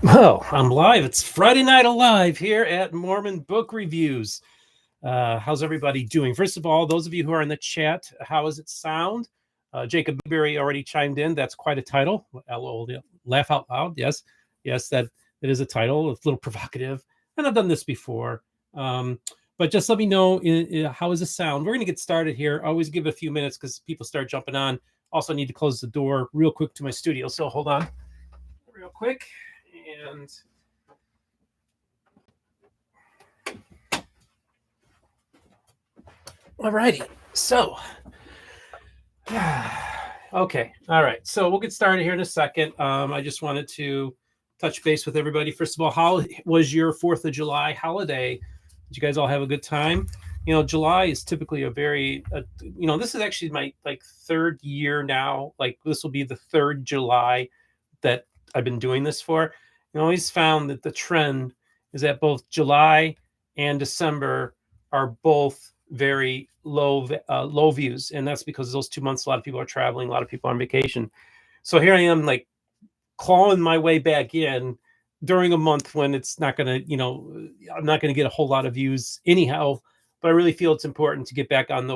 Well, I'm live. It's Friday Night Alive here at Mormon Book Reviews. How's everybody doing? First of all, those of you who are in the chat, how does it sound? Jacob Berry already chimed in. That's quite a title. LOL, laugh out loud. Yes, yes, that is a title. It's a little provocative, and I've done this before. But just let me know how is the sound. We're going to get started here. I always give it a few minutes because people start jumping on. Also, need to close the door real quick to my studio. So hold on, real quick. And all righty, so okay, all right, so we'll get started here in a second. I just wanted to touch base with everybody. First of all, how was your 4th of July holiday? Did you guys all have a good time? You know, July is typically a very this is actually my third year now. Like, this will be the third July that I've been doing this for. I always found that the trend is that both July and December are both very low views, and that's because those 2 months a lot of people are traveling, a lot of people are on vacation. So here I am, like, clawing my way back in during a month when it's not going to, I'm not going to get a whole lot of views anyhow. But I really feel it's important to get back on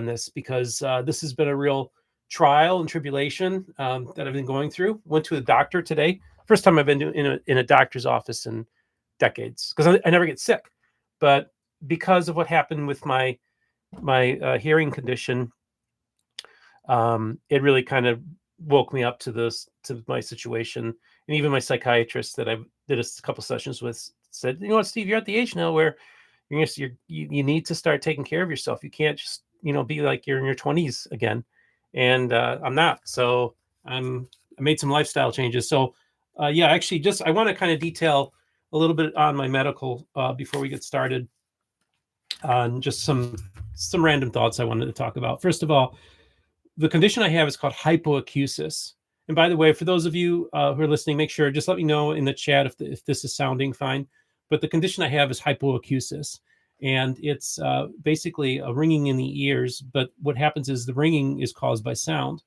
this because this has been a real trial and tribulation that I've been going through. Went to the doctor today. First time I've been in a doctor's office in decades, because I never get sick. But because of what happened with my hearing condition, it really kind of woke me up to my situation. And even my psychiatrist that I did a couple sessions with said, you know what, Steve, you're at the age now where you need to start taking care of yourself. You can't just be like you're in your 20s again. And I'm not. So I made some lifestyle changes. So actually, I want to kind of detail a little bit on my medical before we get started on just some random thoughts I wanted to talk about. First of all, the condition I have is called hypoacusis. And by the way, for those of you who are listening, make sure, just let me know in the chat if this is sounding fine. But the condition I have is hypoacusis. And it's basically a ringing in the ears. But what happens is the ringing is caused by sound,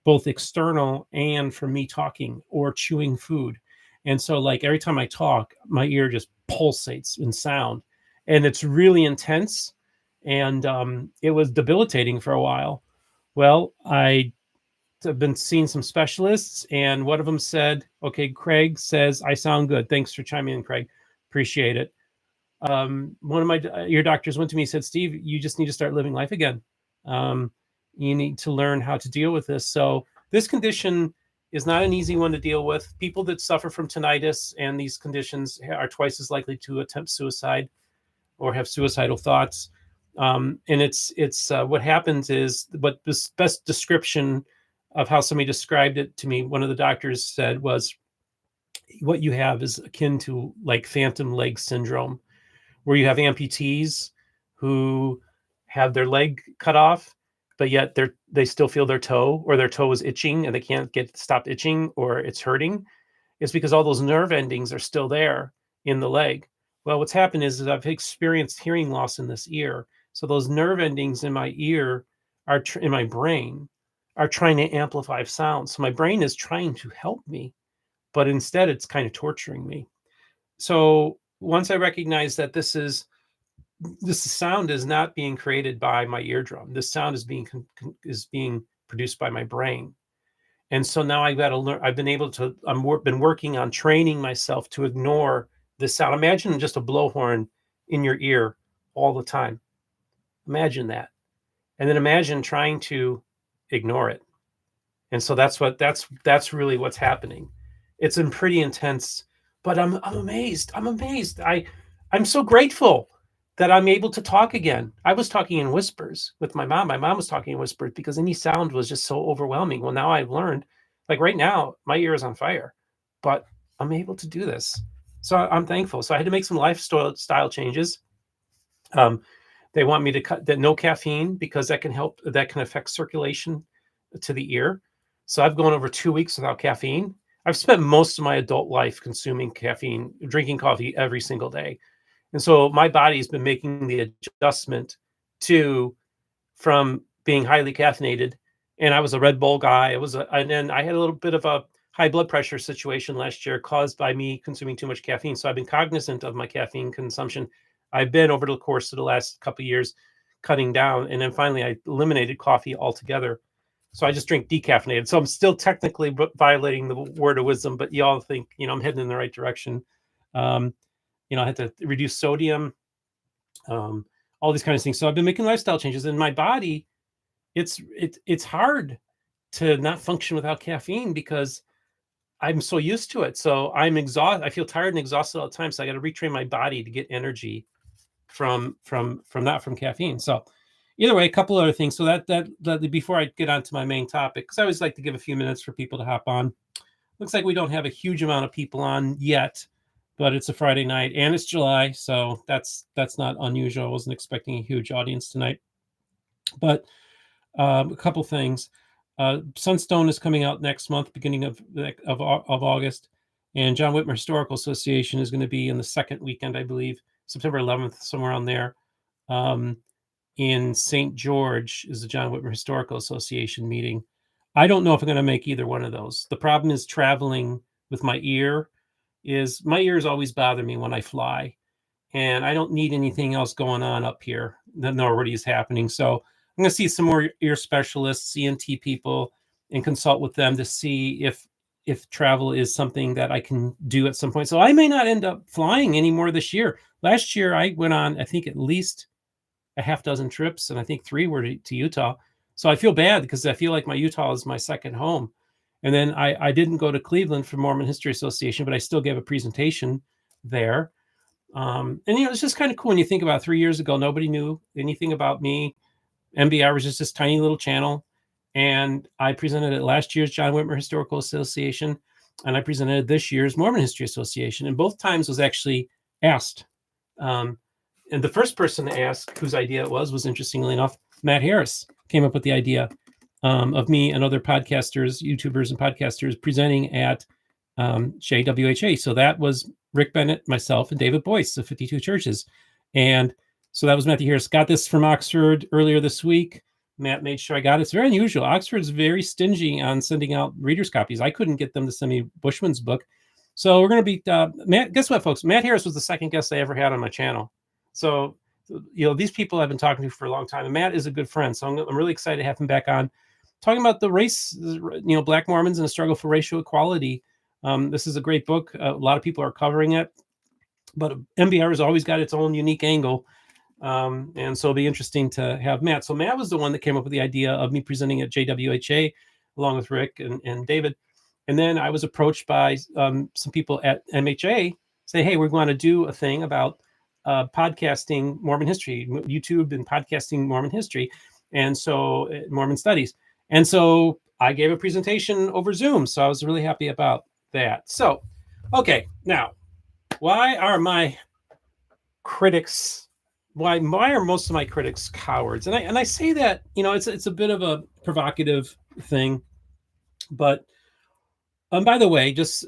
both external and from me talking or chewing food. And so, like, every time I talk, my ear just pulsates in sound. And it's really intense. And it was debilitating for a while. Well, I've been seeing some specialists, and one of them said, okay, Craig says I sound good. Thanks for chiming in, Craig. Appreciate it. One of your doctors went to me and said, Steve, you just need to start living life again. You need to learn how to deal with this. So this condition is not an easy one to deal with. People that suffer from tinnitus and these conditions are twice as likely to attempt suicide or have suicidal thoughts. And it's what happens is, what the best description of how somebody described it to me, one of the doctors said, was what you have is akin to like phantom leg syndrome, where you have amputees who have their leg cut off, but yet they still feel their toe, or their toe is itching and they can't get stopped itching, or it's hurting. It's because all those nerve endings are still there in the leg. Well, what's happened is that I've experienced hearing loss in this ear. So those nerve endings in my ear in my brain are trying to amplify sound. So my brain is trying to help me, but instead it's kind of torturing me. So once I recognize that this sound is not being created by my eardrum, this sound is being produced by my brain. And so now I've got to learn. I've been able to. Been working on training myself to ignore the sound. Imagine just a blowhorn in your ear all the time. Imagine that, and then imagine trying to ignore it. And so that's really what's happening. It's been pretty intense, but I'm amazed. I'm so grateful that I'm able to talk again. I was talking in whispers with my mom. My mom was talking in whispers because any sound was just so overwhelming. Well, now I've learned, like right now, my ear is on fire, but I'm able to do this. So I'm thankful. So I had to make some lifestyle changes. They want me to cut no caffeine because that can affect circulation to the ear. So I've gone over 2 weeks without caffeine. I've spent most of my adult life consuming caffeine, drinking coffee every single day. And so my body's been making the adjustment from being highly caffeinated. And I was a Red Bull guy. And then I had a little bit of a high blood pressure situation last year caused by me consuming too much caffeine. So I've been cognizant of my caffeine consumption. I've been, over the course of the last couple of years, cutting down. And then finally I eliminated coffee altogether. So I just drink decaffeinated. So I'm still technically violating the word of wisdom, but y'all think, I'm heading in the right direction. I had to reduce sodium, all these kinds of things. So I've been making lifestyle changes, and my body, it's hard to not function without caffeine because I'm so used to it. So I'm exhausted. I feel tired and exhausted all the time. So I got to retrain my body to get energy from caffeine. So either way, a couple other things. So that before I get on to my main topic, because I always like to give a few minutes for people to hop on. Looks like we don't have a huge amount of people on yet, but it's a Friday night and it's July, so that's not unusual. I wasn't expecting a huge audience tonight. But a couple things. Sunstone is coming out next month, beginning of August, and John Whitmer Historical Association is going to be in the second weekend, I believe, September 11th, somewhere on there. In St. George is the John Whitmer Historical Association meeting. I don't know if I'm going to make either one of those. The problem is traveling with my ear. My ears always bother me when I fly, and I don't need anything else going on up here that already is happening. So I'm going to see some more ear specialists, ENT people, and consult with them to see if travel is something that I can do at some point. So I may not end up flying anymore this year. Last year, I went on, I think, at least a half dozen trips, and I think 3 were to Utah. So I feel bad because I feel like my Utah is my second home. And then I didn't go to Cleveland for Mormon History Association, but I still gave a presentation there. And, it's just kind of cool when you think about 3 years ago, nobody knew anything about me. MBR was just this tiny little channel. And I presented at last year's John Whitmer Historical Association, and I presented at this year's Mormon History Association. And both times was actually asked. And the first person to ask, whose idea it was interestingly enough, Matt Harris came up with the idea of me and other podcasters, YouTubers and podcasters presenting at JWHA. So that was Rick Bennett, myself, and David Boyce of 52 Churches. And so that was Matthew Harris. Got this from Oxford earlier this week. Matt made sure I got it. It's very unusual. Oxford's very stingy on sending out readers' copies. I couldn't get them to send me Bushman's book. So we're going to be, Matt, guess what, folks? Matt Harris was the second guest I ever had on my channel. So, these people I've been talking to for a long time, and Matt is a good friend. So I'm really excited to have him back on, talking about the race, Black Mormons and the struggle for racial equality. This is a great book. A lot of people are covering it, but MBR has always got its own unique angle. And so it'll be interesting to have Matt. So Matt was the one that came up with the idea of me presenting at JWHA along with Rick and David. And then I was approached by some people at MHA, say, hey, we're going to do a thing about podcasting Mormon history, YouTube and podcasting Mormon history. And so Mormon studies. And so I gave a presentation over Zoom. So I was really happy about that. So, okay, now, why are my critics, why are most of my critics cowards? And I say that, it's a bit of a provocative thing, but by the way, just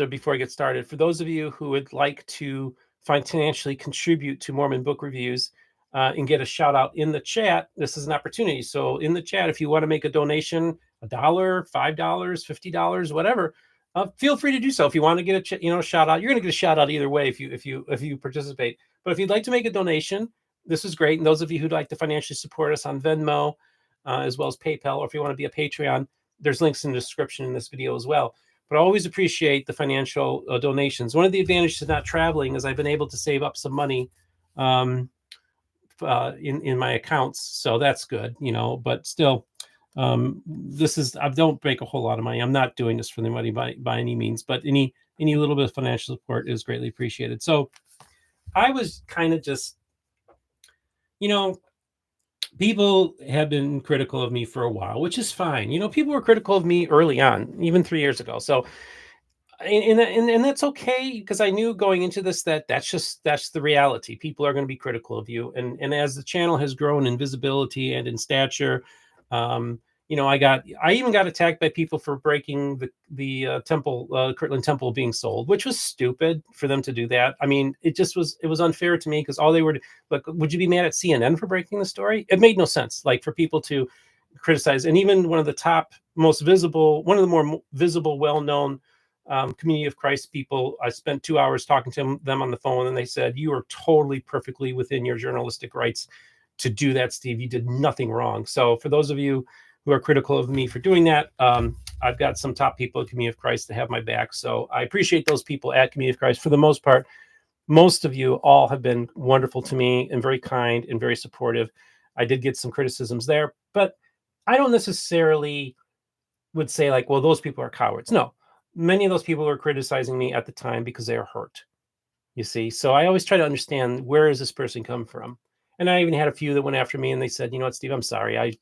before I get started, for those of you who would like to financially contribute to Mormon book reviews and get a shout out in the chat, this is an opportunity. So in the chat, if you want to make a donation, $1, $5, $50, whatever, feel free to do so. If you want to get a shout out, you're going to get a shout out either way if you participate. But if you'd like to make a donation, this is great. And those of you who'd like to financially support us on Venmo, as well as PayPal, or if you want to be a Patreon, there's links in the description in this video as well. But I always appreciate the financial donations. One of the advantages of not traveling is I've been able to save up some money in my accounts. So that's good, but still, I don't make a whole lot of money. I'm not doing this for the money by any means, but any little bit of financial support is greatly appreciated. So I was kind of just, people have been critical of me for a while, which is fine. People were critical of me early on, even 3 years ago. So, and that's okay, because I knew going into this that's the reality. People are going to be critical of you, and as the channel has grown in visibility and in stature, I even got attacked by people for breaking the temple, Kirtland Temple being sold, which was stupid for them to do that. I mean, it was unfair to me, because all they were like, would you be mad at CNN for breaking the story? It made no sense, like, for people to criticize. And even one of the top most visible, one of the more visible, well-known Community of Christ people. I spent 2 hours talking to them on the phone, and they said, "You are totally perfectly within your journalistic rights to do that, Steve. You did nothing wrong." So for those of you who are critical of me for doing that, I've got some top people at Community of Christ to have my back. So I appreciate those people at Community of Christ. For the most part, most of you all have been wonderful to me and very kind and very supportive. I did get some criticisms there, but I don't necessarily would say like, well, those people are cowards. No, many of those people were criticizing me at the time because they are hurt, you see. So I always try to understand, where is this person come from? And I even had a few that went after me, and they said, you know what, Steve, I'm sorry. I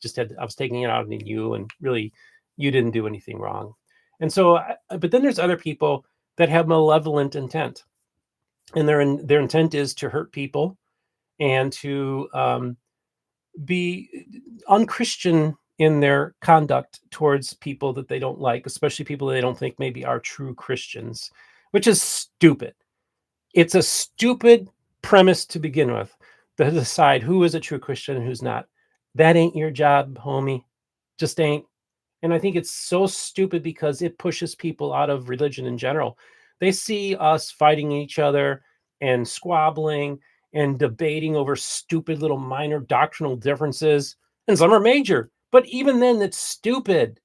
was taking it out on you, and really, you didn't do anything wrong. And so, but then there's other people that have malevolent intent, and their intent is to hurt people and to be unchristian in their conduct towards people that they don't like, especially people that they don't think maybe are true Christians, which is stupid. It's a stupid premise to begin with, to decide who is a true Christian and who's not. That ain't your job, homie. Just ain't. And I think it's so stupid because it pushes people out of religion in general. They see us fighting each other and squabbling and debating over stupid little minor doctrinal differences. And some are major, but even then, it's stupid,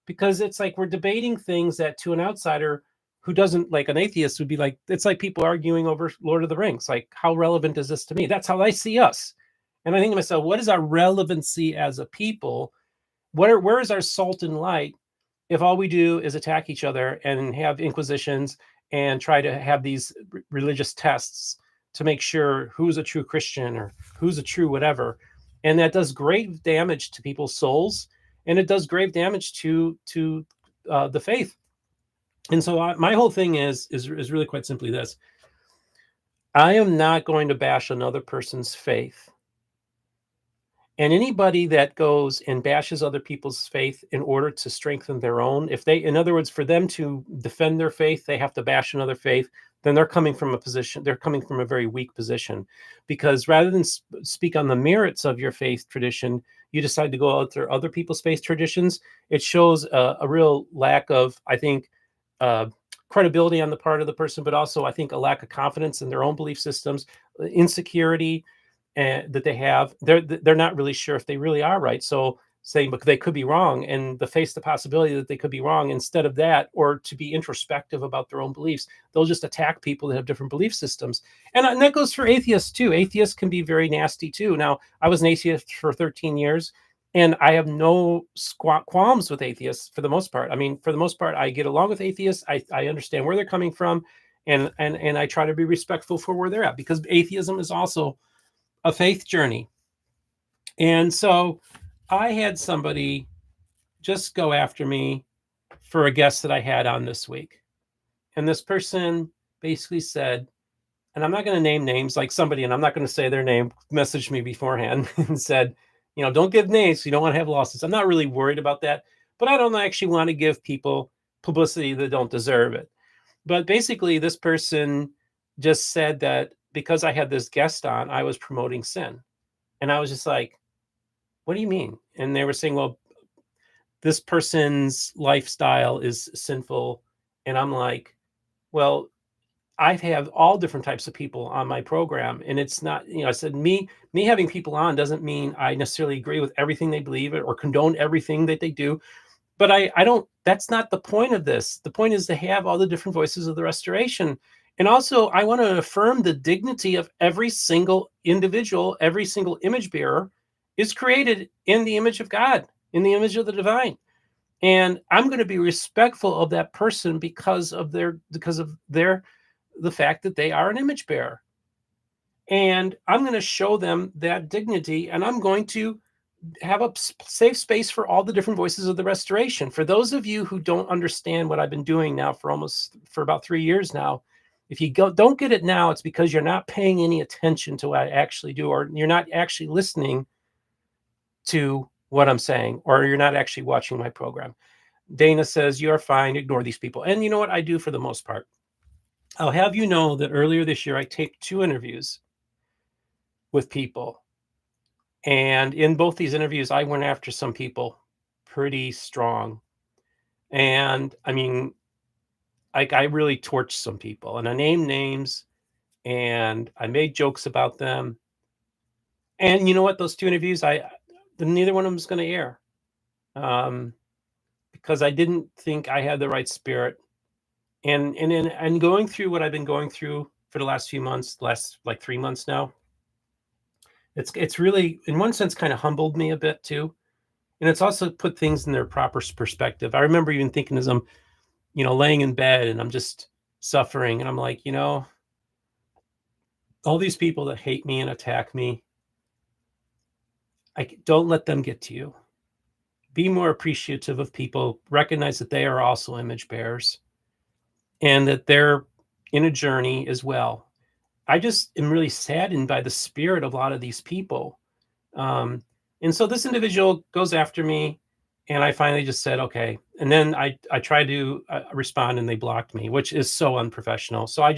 because it's like we're debating things that to an outsider who doesn't, like an atheist, would be like, it's like people arguing over Lord of the Rings. Like, how relevant is this to me? That's how I see us. And I think to myself, what is our relevancy as a people? Where is our salt and light if all we do is attack each other and have inquisitions and try to have these religious tests to make sure who's a true Christian or who's a true whatever? And that does great damage to people's souls, and it does grave damage to the faith. And so my whole thing is really quite simply this: I am not going to bash another person's faith. And anybody that goes and bashes other people's faith in order to strengthen their own, if they, in other words, for them to defend their faith, they have to bash another faith, then they're coming from a very weak position. Because rather than speak on the merits of your faith tradition, you decide to go out to other people's faith traditions. It shows a real lack of, I think, credibility on the part of the person, but also, I think, a lack of confidence in their own belief systems, insecurity, and that they have. They're not really sure if they really are right. So saying, but they could be wrong, and face the possibility that they could be wrong, instead of that, or to be introspective about their own beliefs, they'll just attack people that have different belief systems. And that goes for atheists too. Atheists can be very nasty too. Now, I was an atheist for 13 years, and I have no qualms with atheists for the most part. I mean, for the most part, I get along with atheists. I understand where they're coming from, and I try to be respectful for where they're at, because atheism is also a faith journey. And so I had somebody just go after me for a guest that I had on this week. And this person basically said, and I'm not going to name names, like somebody, and I'm not going to say their name, messaged me beforehand and said, don't give names, so you don't want to have losses. I'm not really worried about that, but I don't actually want to give people publicity that don't deserve it. But basically, this person just said that because I had this guest on, I was promoting sin. And I was just like, what do you mean? And they were saying, well, this person's lifestyle is sinful. And I'm like, well, I have all different types of people on my program. And it's not, I said, me having people on doesn't mean I necessarily agree with everything they believe or condone everything that they do. But I don't, that's not the point of this. The point is to have all the different voices of the restoration. And also, I want to affirm the dignity of every single individual. Every single image bearer is created in the image of God, in the image of the divine. And I'm going to be respectful of that person because of the fact that they are an image bearer. And I'm going to show them that dignity, and I'm going to have a safe space for all the different voices of the restoration. For those of you who don't understand what I've been doing now for about 3 years now, if you don't get it now, it's because you're not paying any attention to what I actually do, or you're not actually listening to what I'm saying, or you're not actually watching my program. Dana says, you're fine, ignore these people. And you know what I do for the most part? I'll have you know that earlier this year, I taped 2 interviews with people. And in both these interviews, I went after some people pretty strong. And I mean, like, I really torched some people, and I named names, and I made jokes about them. And you know what? Those 2 interviews, neither one of them is gonna air, um, because I didn't think I had the right spirit. And going through what I've been going through for the last few months, last, like, 3 months now, it's really, in one sense, kinda humbled me a bit too, and it's also put things in their proper perspective. I remember even thinking as I'm, laying in bed and I'm just suffering, and I'm like, all these people that hate me and attack me, don't let them get to you. Be more appreciative of people. Recognize that they are also image bearers and that they're in a journey as well. I just am really saddened by the spirit of a lot of these people. Um, and so this individual goes after me, and I finally just said, okay. And then I tried to respond, and they blocked me, which is so unprofessional. So I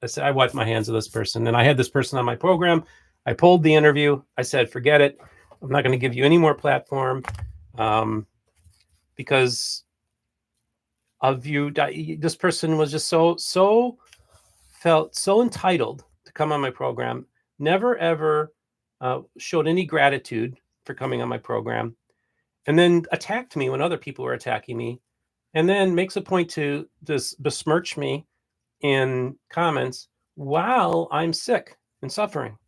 said, I wiped my hands of this person. And I had this person on my program. I pulled the interview. I said, forget it. I'm not going to give you any more platform, because of you. This person was just felt so entitled to come on my program. Never ever showed any gratitude for coming on my program, and then attacked me when other people were attacking me, and then makes a point to just besmirch me in comments while I'm sick and suffering,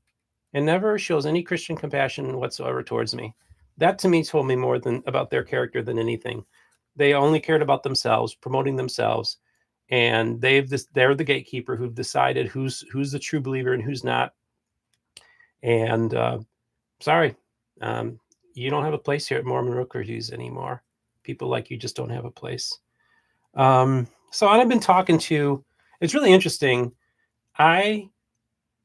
and never shows any Christian compassion whatsoever towards me. That to me told me more than about their character than anything. They only cared about themselves, promoting themselves, and they're the gatekeeper who've decided who's the true believer and who's not. And sorry, you don't have a place here at Mormon Rookeries anymore. People like you just don't have a place. So I've been talking to. It's really interesting. I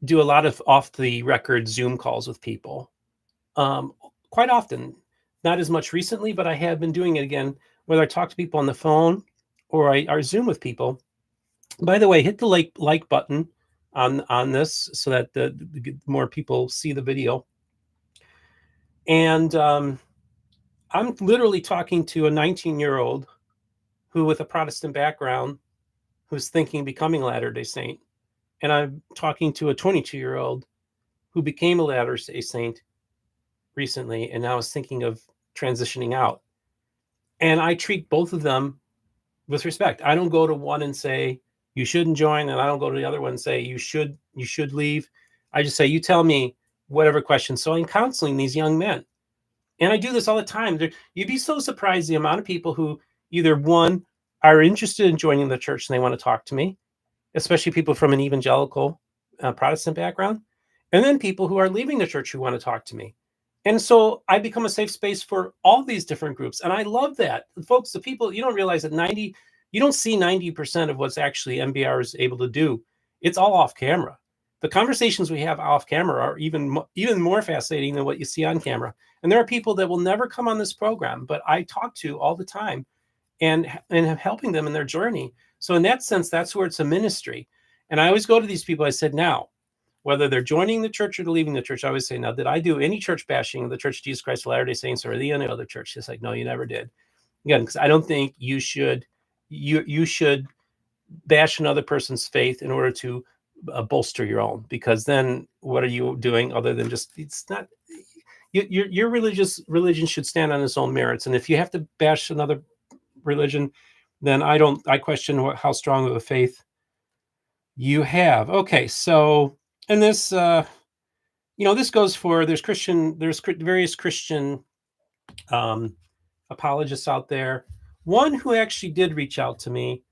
do a lot of off the record Zoom calls with people, quite often. Not as much recently, but I have been doing it again, whether I talk to people on the phone or I Zoom with people. By the way, hit the like button on this so that the more people see the video. And I'm literally talking to a 19-year-old who, with a Protestant background, who's thinking becoming a Latter-day Saint. And I'm talking to a 22-year-old who became a Latter-day Saint recently and now is thinking of transitioning out. And I treat both of them with respect. I don't go to one and say, you shouldn't join, and I don't go to the other one and say, you should leave. I just say, you tell me whatever questions. So I'm counseling these young men. And I do this all the time. You'd be so surprised the amount of people who either, one, are interested in joining the church and they want to talk to me, especially people from an evangelical Protestant background, and then people who are leaving the church who want to talk to me. And so I become a safe space for all these different groups. And I love that. Folks, the people, you don't realize that you don't see 90% of what's actually MBR is able to do. It's all off camera. The conversations we have off camera are even more fascinating than what you see on camera. And there are people that will never come on this program, but I talk to all the time and helping them in their journey. So in that sense, that's where it's a ministry. And I always go to these people. I said, now, whether they're joining the church or leaving the church, I always say, now, did I do any church bashing of the Church of Jesus Christ of Latter-day Saints or any other church? It's like, no, you never did. Again, because I don't think you should bash another person's faith in order to bolster your own, because then what are you doing other than just, it's not, your religion should stand on its own merits. And if you have to bash another religion, then I question how strong of a faith you have. Okay, so, and this, this goes for, there's various Christian apologists out there. One who actually did reach out to me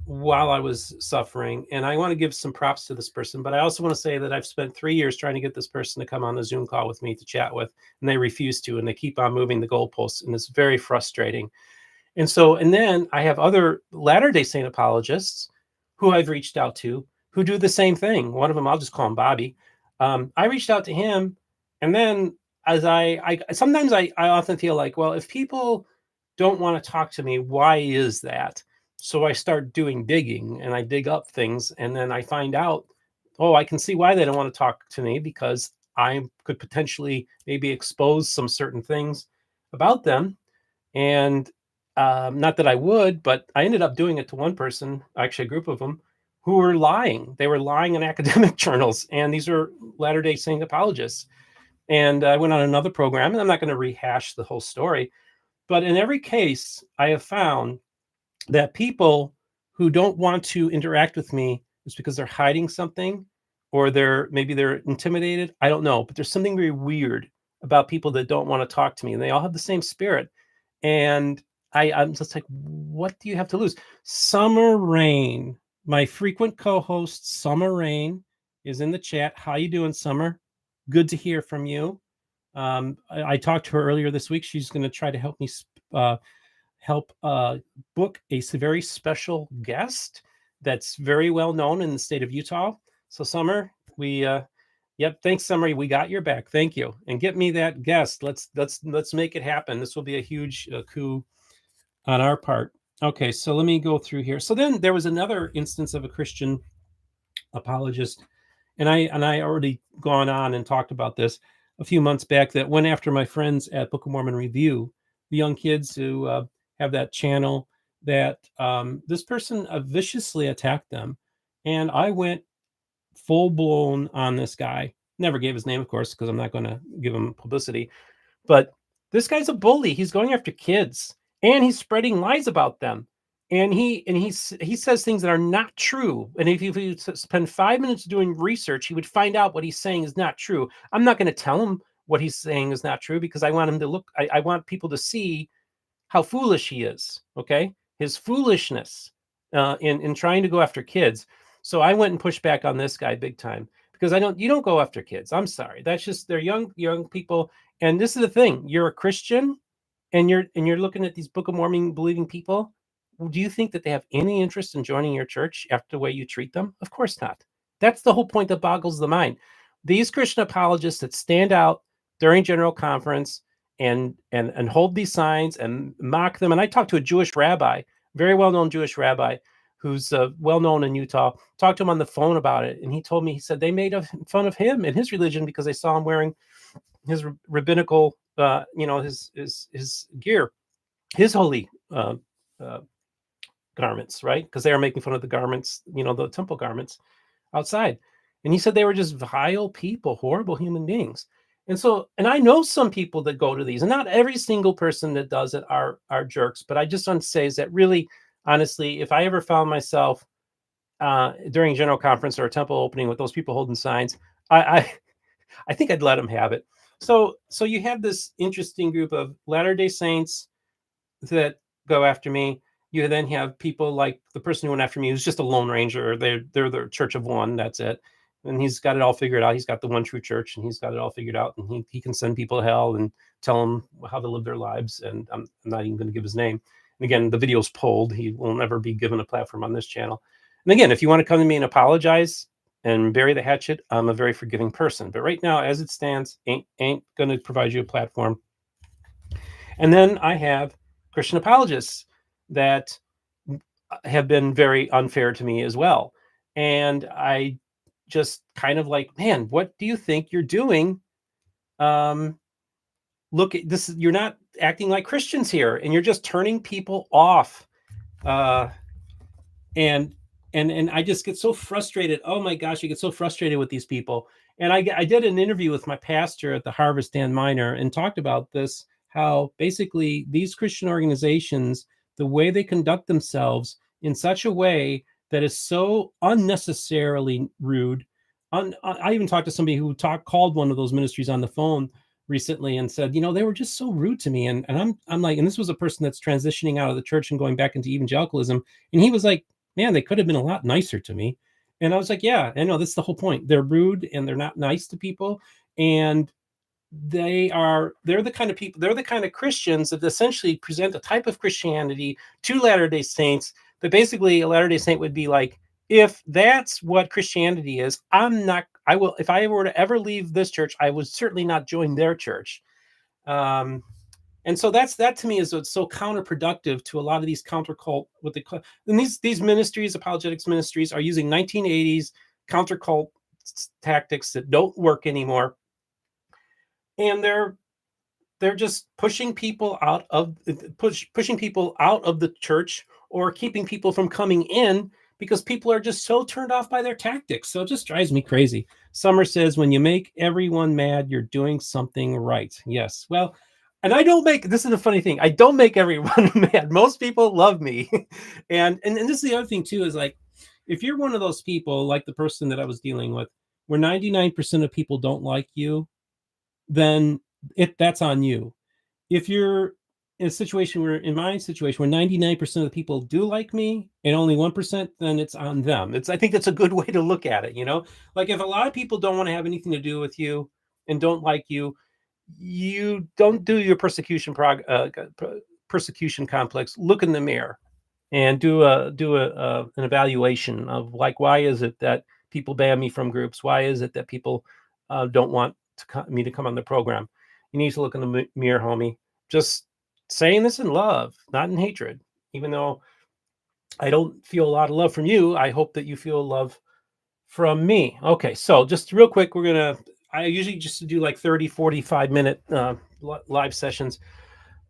while I was suffering, and I want to give some props to this person, but I also want to say that I've spent 3 years trying to get this person to come on a Zoom call with me to chat with, and they refuse to, and they keep on moving the goalposts, and it's very frustrating. And then I have other Latter-day Saint apologists who I've reached out to who do the same thing. One of them, I'll just call him Bobby. I reached out to him, and then as I sometimes I often feel like, well, if people don't want to talk to me, why is that? So I start doing digging, and I dig up things, and then I find out, oh, I can see why they don't want to talk to me, because I could potentially maybe expose some certain things about them And not that I would, but I ended up doing it to one person, actually a group of them, who were lying. They were lying in academic journals, and these are Latter-day Saint apologists. And I went on another program, and I'm not going to rehash the whole story, but in every case, I have found that people who don't want to interact with me is because they're hiding something, or maybe they're intimidated. I don't know, but there's something very weird about people that don't want to talk to me, and they all have the same spirit. And I'm just like, what do you have to lose? Summer Rain, my frequent co-host, Summer Rain, is in the chat. How you doing, Summer? Good to hear from you. I talked to her earlier this week. She's going to try to help me book a very special guest that's very well known in the state of Utah. So Summer, yep, thanks, Summer. We got your back. Thank you. And get me that guest. Let's make it happen. This will be a huge coup on our part. Okay, so let me go through here. So then there was another instance of a Christian apologist, and I already gone on and talked about this a few months back, that went after my friends at Book of Mormon Review, the young kids who have that channel, that this person viciously attacked them. And I went full blown on this guy. Never gave his name, of course, because I'm not going to give him publicity. But this guy's a bully. He's going after kids, and he's spreading lies about them. And he says things that are not true. And if you spend 5 minutes doing research, he would find out what he's saying is not true. I'm not going to tell him what he's saying is not true, because I want him to look. I want people to see how foolish he is. Okay, his foolishness in trying to go after kids. So I went and pushed back on this guy big time, because you don't go after kids. I'm sorry. That's just, they're young people. And this is the thing. You're a Christian, and you're looking at these Book of Mormon believing people. Do you think that they have any interest in joining your church after the way you treat them? Of course not. That's the whole point that boggles the mind. These Christian apologists that stand out during General Conference and hold these signs and mock them. And I talked to a Jewish rabbi, very well-known Jewish rabbi, who's well-known in Utah. Talked to him on the phone about it, and he told me, he said they made fun of him and his religion because they saw him wearing his rabbinical, his gear, his holy garments, right? Because they are making fun of the garments, the temple garments outside. And he said they were just vile people, horrible human beings. And I know some people that go to these, and not every single person that does it are jerks, but I just want to say is that really, honestly, if I ever found myself during General Conference or a temple opening with those people holding signs, I think I'd let them have it. So you have this interesting group of Latter-day Saints that go after me. You then have people like the person who went after me, who's just a lone ranger. They're the Church of One. That's it. And he's got it all figured out. He's got the one true church, and he's got it all figured out. And he can send people to hell and tell them how to live their lives. And I'm not even going to give his name. And again, the video's pulled. He will never be given a platform on this channel. And again, if you want to come to me and apologize and bury the hatchet, I'm a very forgiving person. But right now, as it stands, ain't going to provide you a platform. And then I have Christian apologists that have been very unfair to me as well. And I just kind of like, man, what do you think you're doing? Look at this. You're not acting like Christians here, and you're just turning people off. And I just get so frustrated. Oh my gosh, I get so frustrated with these people. And I did an interview with my pastor at the Harvest Dan Minor and talked about this, how basically these Christian organizations, the way they conduct themselves in such a way that is so unnecessarily rude. I even talked to somebody who called one of those ministries on the phone recently and said, they were just so rude to me. And I'm like, and this was a person that's transitioning out of the church and going back into evangelicalism. And he was like, man, they could have been a lot nicer to me. And I was like, yeah, I know, that's the whole point. They're rude and they're not nice to people. And they're the kind of people, they're the kind of Christians that essentially present a type of Christianity to Latter-day Saints that basically a Latter-day Saint would be like, if that's what Christianity is, if I were to ever leave this church, I would certainly not join their church. And so that to me is what's so counterproductive to a lot of these countercult, what they call, and these ministries, apologetics ministries, are using 1980s countercult tactics that don't work anymore. And they're they're just pushing people out of pushing people out of the church, or keeping people from coming in, because people are just so turned off by their tactics. So it just drives me crazy. Summer says, when you make everyone mad, you're doing something right. Yes. Well, and I don't make, this is the funny thing, I don't make everyone mad. Most people love me. And this is the other thing too, is like, if you're one of those people, like the person that I was dealing with, where 99% of people don't like you, then that's on you. If you're in a situation where, in my situation, where 99% of the people do like me and only 1%, then it's on them. I think that's a good way to look at it. Like, if a lot of people don't want to have anything to do with you and don't like you, you don't do your persecution complex. Look in the mirror and do an evaluation of, like, why is it that people ban me from groups? Why is it that people don't want me to come on the program? You need to look in the mirror, homie. Just saying this in love, not in hatred. Even though I don't feel a lot of love from you, I hope that you feel love from me. Okay, so just real quick, I usually just do like 30, 45-minute live sessions.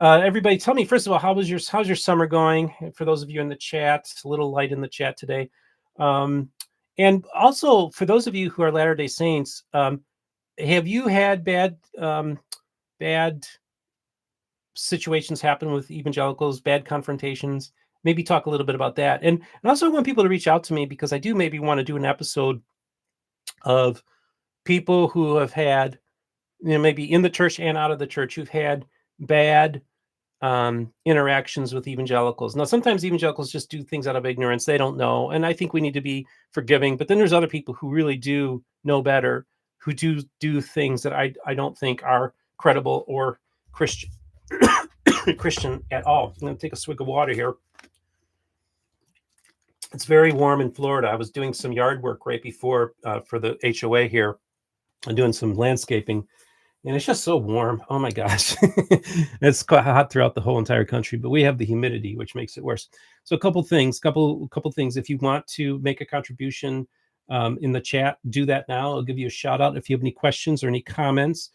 Everybody, tell me, first of all, how's your summer going? For those of you in the chat, it's a little light in the chat today. And also, for those of you who are Latter-day Saints, have you had bad situations happen with evangelicals, bad confrontations? Maybe talk a little bit about that. And also, I want people to reach out to me, because I do maybe want to do an episode of people who have had, maybe in the church and out of the church, who've had bad interactions with evangelicals. Now, sometimes evangelicals just do things out of ignorance. They don't know. And I think we need to be forgiving. But then there's other people who really do know better, who do things that I don't think are credible or Christian Christian at all. I'm going to take a swig of water here. It's very warm in Florida. I was doing some yard work right before for the HOA here. I'm doing some landscaping, and it's just so warm. Oh my gosh. It's quite hot throughout the whole entire country, but we have the humidity, which makes it worse. So a couple things. If you want to make a contribution in the chat, do that now. I'll give you a shout out. If you have any questions or any comments,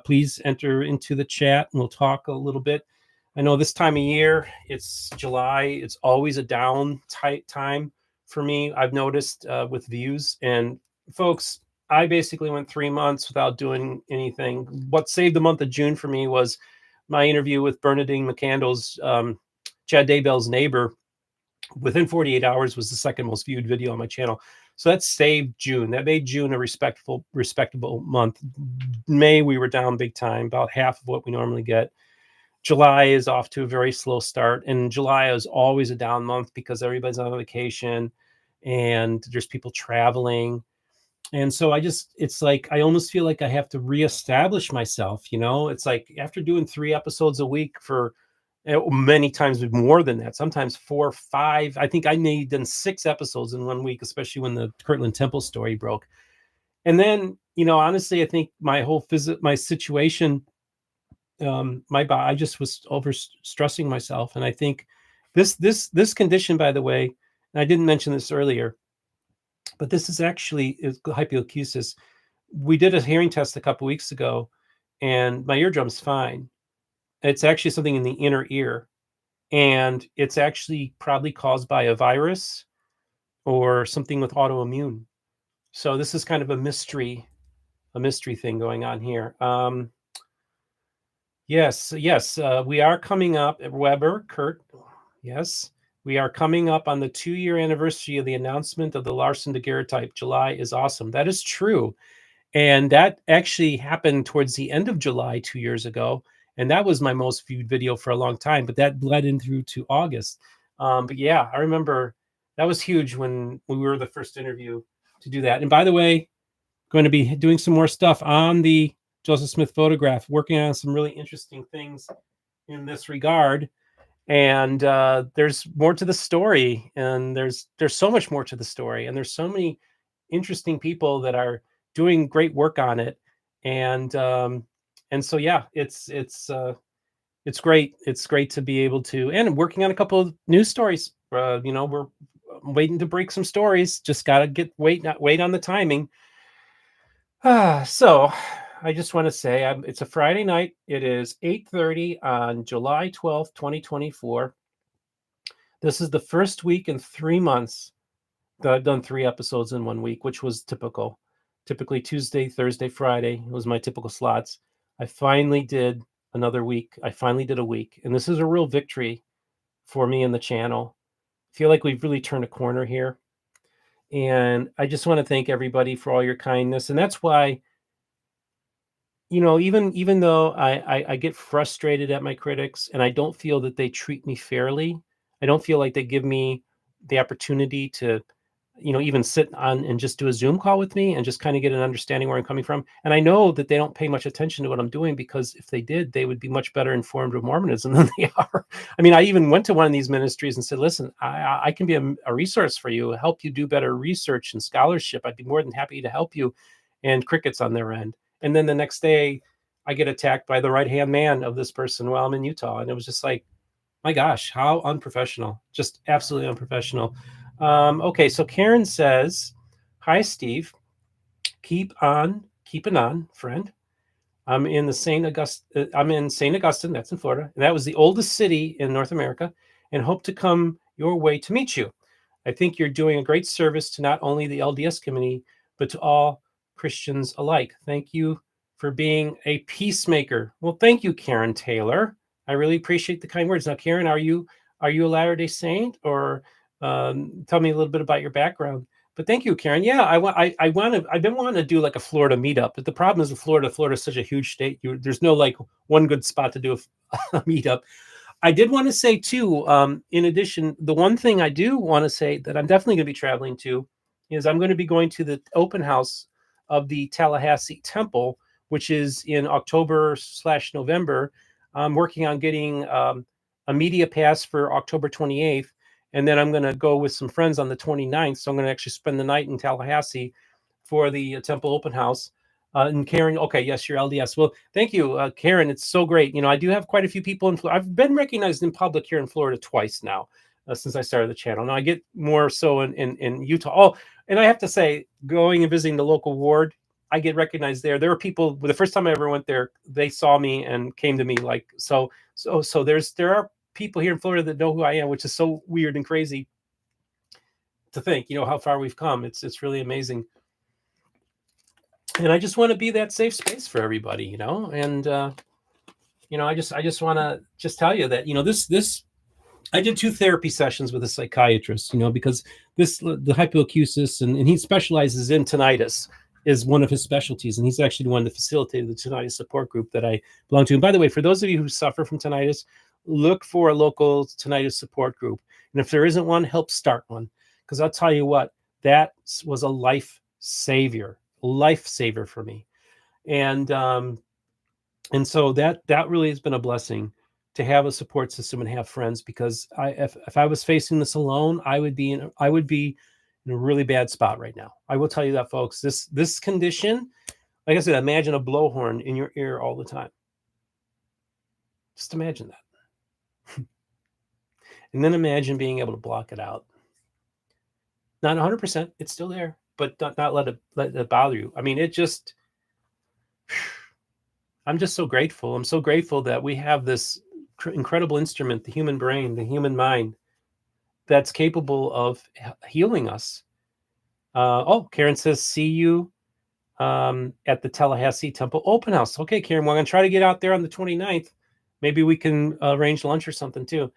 please enter into the chat and we'll talk a little bit. I know this time of year, it's July. It's always a down tight time for me, I've noticed, with views. And folks, I basically went 3 months without doing anything. What saved the month of June for me was my interview with Bernadine McCandless, Chad Daybell's neighbor. Within 48 hours was the second most viewed video on my channel. So that saved June. That made June a respectable month. May, we were down big time, about half of what we normally get. July is off to a very slow start. And July is always a down month because everybody's on vacation and there's people traveling. And so it's like, I almost feel like I have to reestablish myself. It's like, after doing 3 episodes a week for many times more than that, sometimes 4 or 5, I think I may have done 6 episodes in 1 week, especially when the Kirtland Temple story broke. And then, honestly, I think my whole my situation, I just was over stressing myself. And I think this condition, by the way, and I didn't mention this earlier, but this is hypoacusis. We did a hearing test a couple weeks ago, and my eardrum's fine. It's actually something in the inner ear, and it's actually probably caused by a virus or something with autoimmune. So this is kind of a mystery thing going on here. Yes, we are coming up at Weber, Kurt. Yes, we are coming up on the 2-year anniversary of the announcement of the Larsen Deer type. July is awesome. That is true. And that actually happened towards the end of July 2 years ago. And that was my most viewed video for a long time, but that bled in through to August. But yeah, I remember that was huge when we were the first interview to do that. And by the way, going to be doing some more stuff on the Joseph Smith photograph, working on some really interesting things in this regard. And there's more to the story, and there's so much more to the story, and there's so many interesting people that are doing great work on it. And so yeah, it's great. It's great to be able to, and working on a couple of news stories. We're waiting to break some stories. Just gotta wait on the timing. So I just want to say it's a Friday night. It is 8:30 on July 12th, 2024. This is the first week in 3 months that I've done 3 episodes in 1 week, which was typical. Typically Tuesday, Thursday, Friday was my typical slots. I finally did another week. I finally did a week, and this is a real victory for me and the channel. I feel like we've really turned a corner here. And I just want to thank everybody for all your kindness. And that's why, even though I get frustrated at my critics and I don't feel that they treat me fairly, I don't feel like they give me the opportunity to, even sit on and just do a Zoom call with me and just kind of get an understanding where I'm coming from. And I know that they don't pay much attention to what I'm doing, because if they did, they would be much better informed of Mormonism than they are. I mean, I even went to one of these ministries and said, listen, I can be a resource for you, help you do better research and scholarship. I'd be more than happy to help you. And crickets on their end. And then the next day I get attacked by the right-hand man of this person while I'm in Utah. And it was just like, my gosh, how unprofessional, just absolutely unprofessional. Okay, so Karen says, hi, Steve. Keeping on, friend. I'm in St. Augustine, that's in Florida. And that was the oldest city in North America, and hope to come your way to meet you. I think you're doing a great service to not only the LDS community, but to all Christians alike. Thank you for being a peacemaker. Well, thank you, Karen Taylor. I really appreciate the kind words. Now, Karen, are you a Latter-day Saint, or tell me a little bit about your background? But thank you, Karen. Yeah, I've been wanting to do like a Florida meetup, but the problem is with Florida is such a huge state. There's no like one good spot to do a meetup. I did want to say too, in addition, the one thing I do want to say that I'm definitely going to be traveling to is I'm going to be going to the open house of the Tallahassee Temple, which is in October/November. I'm working on getting a media pass for October 28th. And then I'm going to go with some friends on the 29th. So I'm going to actually spend the night in Tallahassee for the Temple open house. And Karen, okay, yes, you're LDS. Well, thank you, Karen. It's so great. I do have quite a few people in Florida. I've been recognized in public here in Florida twice now since I started the channel. Now I get more so in Utah. Oh, and I have to say, going and visiting the local ward, I get recognized there. There were people, the first time I ever went there, they saw me and came to me like, so there are people here in Florida that know who I am, which is so weird and crazy to think, how far we've come. It's really amazing. And I just want to be that safe space for everybody, and I just want to just tell you that, this I did 2 therapy sessions with a psychiatrist, because the hypoacusis, and he specializes in tinnitus, is one of his specialties. And he's actually the one that facilitated the tinnitus support group that I belong to. And by the way, for those of you who suffer from tinnitus, look for a local tinnitus support group. And if there isn't one, help start one. Because I'll tell you what, that was a life saver for me. And so that really has been a blessing to have a support system and have friends, because if I was facing this alone, I would be in a really bad spot right now. I will tell you that, folks. This condition, like I said, imagine a blowhorn in your ear all the time. Just imagine that. And then imagine being able to block it out. Not 100%, it's still there, but not let it bother you. I mean, I'm just so grateful. I'm so grateful that we have this incredible instrument, the human brain, the human mind, that's capable of healing us. Karen says, see you at the Tallahassee Temple open house. Okay, Karen, we're going to try to get out there on the 29th. Maybe we can arrange lunch or something too.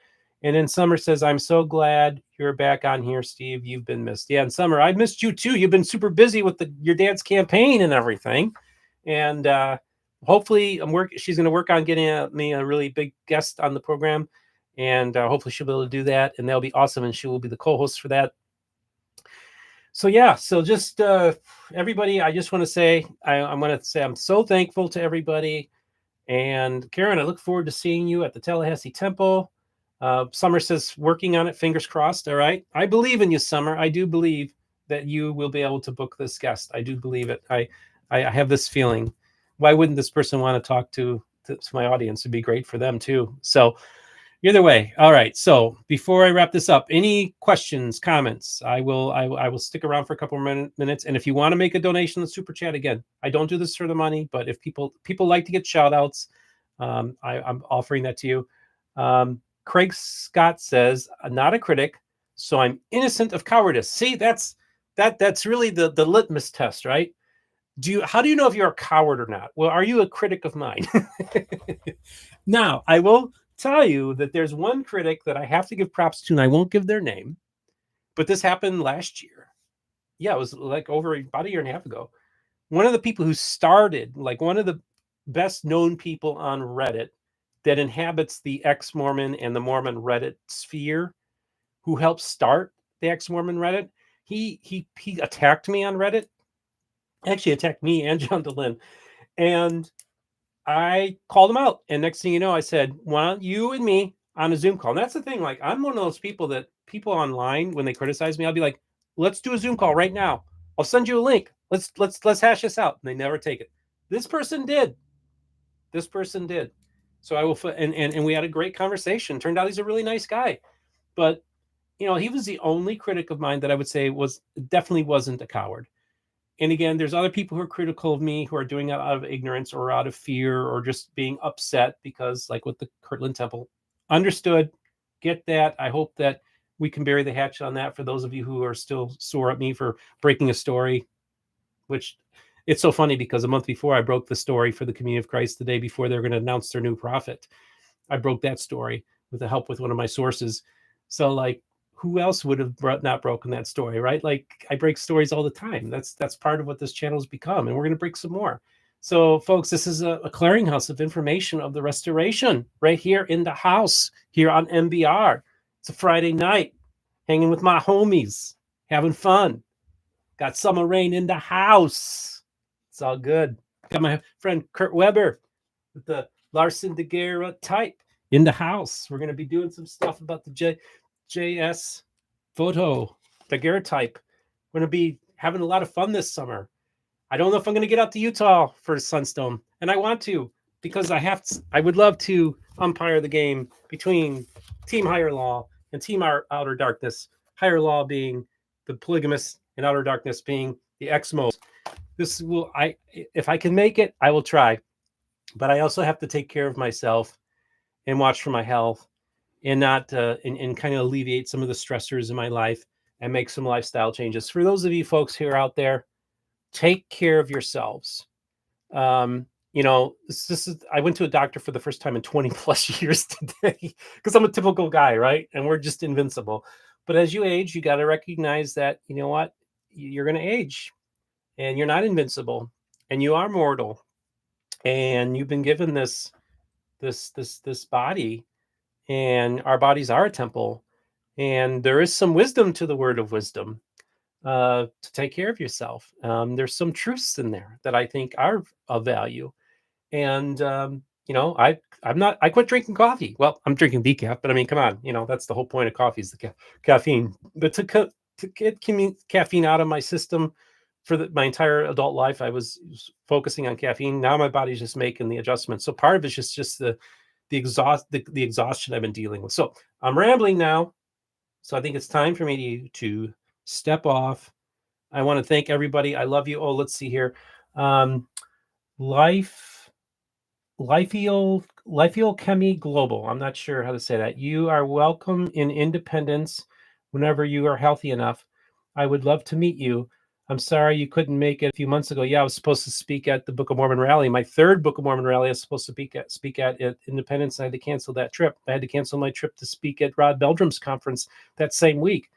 And then Summer says, I'm so glad you're back on here, Steve. You've been missed. Yeah, and Summer, I missed you too. You've been super busy with your dad's campaign and everything. And hopefully she's going to work on getting me a really big guest on the program. And hopefully she'll be able to do that. And that'll be awesome. And she will be the co-host for that. So yeah, so just everybody, I just want to say, I'm so thankful to everybody. And Karen, I look forward to seeing you at the Tallahassee Temple. Summer says, working on it, fingers crossed. All right. I believe in you, Summer. I do believe that you will be able to book this guest. I do believe it. I have this feeling. Why wouldn't this person want to talk to my audience? It'd be great for them too. So Either way. All right. So before I wrap this up, any questions, comments? I will stick around for a couple more minutes. And if you want to make a donation in the super chat, again, I don't do this for the money, but if people like to get shout outs, I'm offering that to you. Craig Scott says, not a critic, so I'm innocent of cowardice. See, that's really the litmus test, right? How do you know if you're a coward or not? Well, are you a critic of mine? Now, I will tell you that there's one critic that I have to give props to, and I won't give their name, but this happened last year. Yeah, it was like over about a year and a half ago. One of the people who started, like one of the best known people on Reddit that inhabits the ex-Mormon and the Mormon Reddit sphere, who helped start the ex-Mormon Reddit, he attacked me on Reddit. Actually attacked me and John DeLynn. And I called him out. And next thing you know, I said, why don't you and me on a Zoom call? And that's the thing. Like, I'm one of those people that people online, when they criticize me, I'll be like, let's do a Zoom call right now. I'll send you a link. Let's hash this out. And they never take it. This person did. So I will, and we had a great conversation. Turned out he's a really nice guy. But, you know, he was the only critic of mine that I would say definitely wasn't a coward. And again, there's other people who are critical of me who are doing it out of ignorance or out of fear or just being upset because, like with the Kirtland Temple, understood, get that. I hope that we can bury the hatchet on that for those of you who are still sore at me for breaking a story, which it's so funny because a month before I broke the story for the Community of Christ, the day before they're going to announce their new prophet, I broke that story with the help with one of my sources. So like, who else would have not broken that story, right? Like, I break stories all the time. That's part of what this channel has become, and we're going to break some more. So, folks, this is a clearinghouse of information of the restoration right here in the house, here on MBR. It's a Friday night, hanging with my homies, having fun. Got Summer Rain in the house. It's all good. Got my friend Kurt Weber with the Larsen Deer type in the house. We're going to be doing some stuff about the JS photo daguerreotype. We're going to be having a lot of fun this summer. I don't know if I'm going to get out to Utah for Sunstone, and I want to because I would love to umpire the game between Team Higher Law and Team Outer Darkness. Higher Law being the polygamous and Outer Darkness being the Exmos. If I can make it, I will try, but I also have to take care of myself and watch for my health. And not and kind of alleviate some of the stressors in my life and make some lifestyle changes. For those of you folks who are out there, take care of yourselves. You know, I went to a doctor for the first time in 20 plus years today because I'm a typical guy, right? And we're just invincible. But as you age, you got to recognize that, you know what, you're going to age and you're not invincible and you are mortal and you've been given this body. And our bodies are a temple, and there is some wisdom to the word of wisdom to take care of yourself. There's some truths in there that I think are of value. And you know, I quit drinking coffee. Well, I'm drinking decaf, but I mean, come on, you know, that's the whole point of coffee is the caffeine. But to get caffeine out of my system for my entire adult life, I was focusing on caffeine. Now my body's just making the adjustment. So part of it's just the exhaustion I've been dealing with. So I'm rambling now. So I think it's time for me to step off. I want to thank everybody. I love you. Oh, let's see here. Lifeal Chemi Global. I'm not sure how to say that. You are welcome in Independence whenever you are healthy enough. I would love to meet you. I'm sorry you couldn't make it a few months ago. Yeah, I was supposed to speak at the Book of Mormon rally. My third Book of Mormon rally I was supposed to speak at Independence. I had to cancel that trip. I had to cancel my trip to speak at Rod Meldrum's conference that same week.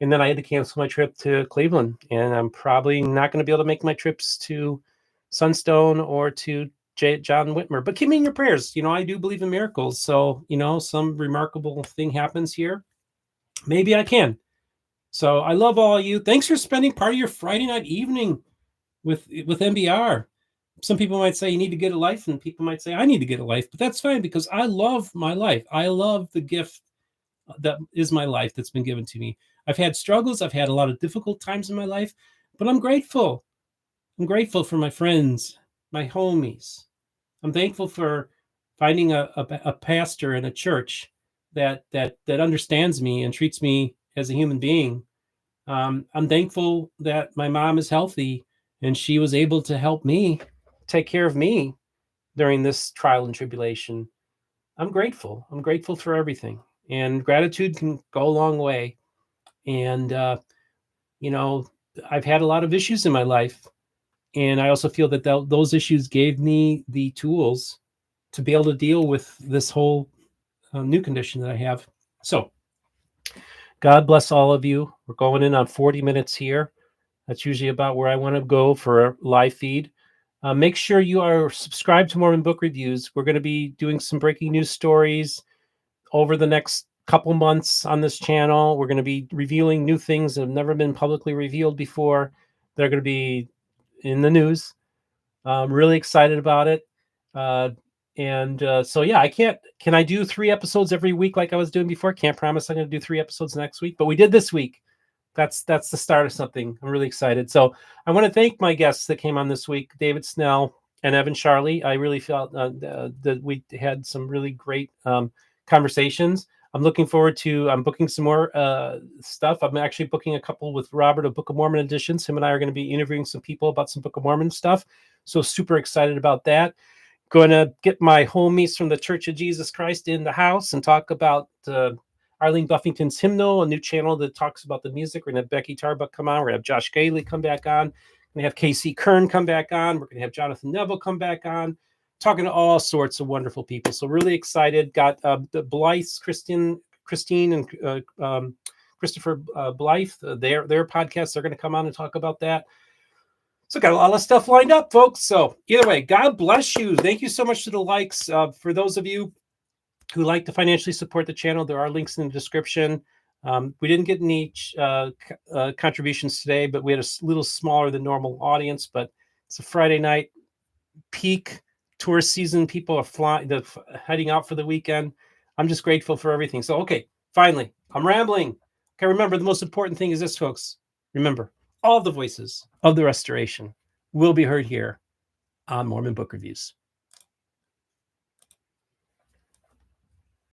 And then I had to cancel my trip to Cleveland. And I'm probably not going to be able to make my trips to Sunstone or to John Whitmer. But keep me in your prayers. You know, I do believe in miracles. So, you know, some remarkable thing happens here. Maybe I can. So I love all of you. Thanks for spending part of your Friday night evening with MBR. Some people might say you need to get a life, and people might say I need to get a life, but that's fine because I love my life. I love the gift that is my life that's been given to me. I've had struggles. I've had a lot of difficult times in my life, but I'm grateful. I'm grateful for my friends, my homies. I'm thankful for finding a pastor in a church that understands me and treats me as a human being. I'm thankful that my mom is healthy and she was able to help me take care of me during this trial and tribulation. I'm grateful. I'm grateful for everything. And gratitude can go a long way. And, you know, I've had a lot of issues in my life. And I also feel that those issues gave me the tools to be able to deal with this whole new condition that I have. So, God bless all of you. We're going in on 40 minutes here. That's usually about where I want to go for a live feed. Make sure you are subscribed to Mormon Book Reviews. We're going to be doing some breaking news stories over the next couple months on this channel. We're going to be revealing new things that have never been publicly revealed before. They're going to be in the news. I'm really excited about it. So yeah, can I do 3 episodes every week like I was doing before? Can't promise I'm going to do 3 episodes next week, but we did this week. That's the start of something. I'm really excited. So I want to thank my guests that came on this week, David Snell and Evan Charlie. I really felt that we had some really great conversations. I'm looking forward to, I'm booking some more stuff. I'm actually booking a couple with Robert of Book of Mormon Editions. Him and I are going to be interviewing some people about some Book of Mormon stuff. So super excited about that. Going to get my homies from the Church of Jesus Christ in the house and talk about Arlene Buffington's Hymnal, a new channel that talks about the music. We're going to have Becky Tarbuck come on. We're going to have Josh Gailey come back on. We're going to have Casey Kern come back on. We're going to have Jonathan Neville come back on, talking to all sorts of wonderful people. So really excited. Got the Blythe, Christine and Christopher Blythe, their podcasts. They're going to come on and talk about that. So got a lot of stuff lined up, folks. So either way, God bless you. Thank you so much to the likes. For those of you who like to financially support the channel, there are links in the description. We didn't get any contributions today, but we had a little smaller than normal audience. But it's a Friday night, peak tourist season. People are heading out for the weekend. I'm just grateful for everything. So, okay, finally, I'm rambling. Okay, remember, the most important thing is this, folks. Remember, all the voices of the restoration will be heard here on Mormon Book Reviews.